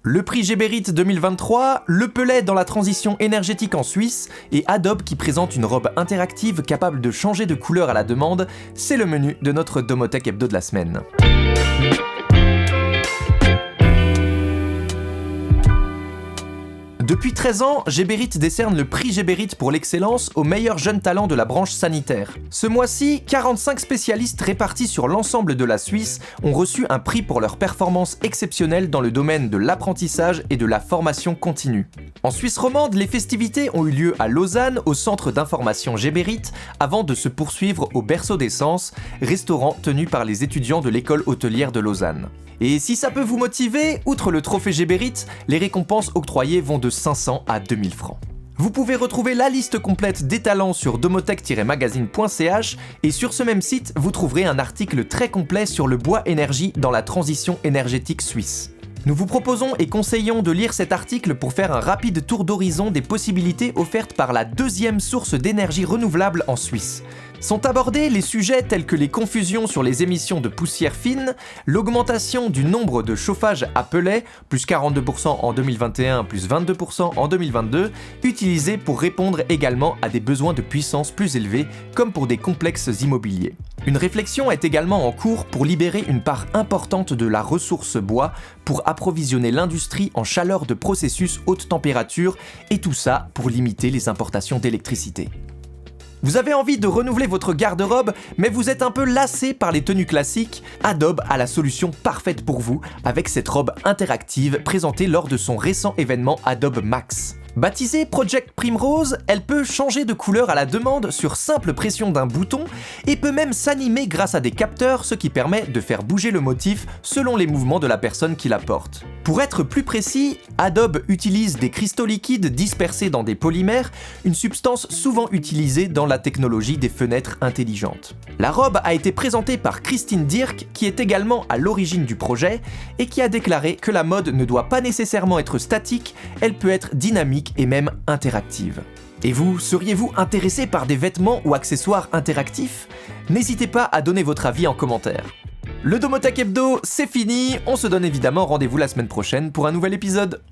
Le prix Geberit 2023, le Pelé dans la transition énergétique en Suisse et Adobe qui présente une robe interactive capable de changer de couleur à la demande, c'est le menu de notre Domotek Hebdo de la semaine. Depuis 13 ans, Geberit décerne le prix Geberit pour l'excellence aux meilleurs jeunes talents de la branche sanitaire. Ce mois-ci, 45 spécialistes répartis sur l'ensemble de la Suisse ont reçu un prix pour leur performance exceptionnelle dans le domaine de l'apprentissage et de la formation continue. En Suisse romande, les festivités ont eu lieu à Lausanne, au centre d'information Geberit, avant de se poursuivre au Berceau des Sens, restaurant tenu par les étudiants de l'école hôtelière de Lausanne. Et si ça peut vous motiver, outre le trophée Geberit, les récompenses octroyées vont de 500 à 2000 francs. Vous pouvez retrouver la liste complète des talents sur domotek-magazine.ch et sur ce même site, vous trouverez un article très complet sur le bois énergie dans la transition énergétique suisse. Nous vous proposons et conseillons de lire cet article pour faire un rapide tour d'horizon des possibilités offertes par la deuxième source d'énergie renouvelable en Suisse. Sont abordés les sujets tels que les confusions sur les émissions de poussière fine, l'augmentation du nombre de chauffages à pellets, plus 42% en 2021, plus 22% en 2022, utilisés pour répondre également à des besoins de puissance plus élevés, comme pour des complexes immobiliers. Une réflexion est également en cours pour libérer une part importante de la ressource bois pour approvisionner l'industrie en chaleur de processus haute température, et tout ça pour limiter les importations d'électricité. Vous avez envie de renouveler votre garde-robe, mais vous êtes un peu lassé par les tenues classiques? Adobe a la solution parfaite pour vous avec cette robe interactive présentée lors de son récent événement Adobe Max. Baptisée Project Primrose, elle peut changer de couleur à la demande sur simple pression d'un bouton et peut même s'animer grâce à des capteurs, ce qui permet de faire bouger le motif selon les mouvements de la personne qui la porte. Pour être plus précis, Adobe utilise des cristaux liquides dispersés dans des polymères, une substance souvent utilisée dans la technologie des fenêtres intelligentes. La robe a été présentée par Christine Dirk, qui est également à l'origine du projet, et qui a déclaré que la mode ne doit pas nécessairement être statique, elle peut être dynamique et même interactive. Et vous, seriez-vous intéressé par des vêtements ou accessoires interactifs? N'hésitez pas à donner votre avis en commentaire. Le Domotek Hebdo, c'est fini, on se donne évidemment rendez-vous la semaine prochaine pour un nouvel épisode.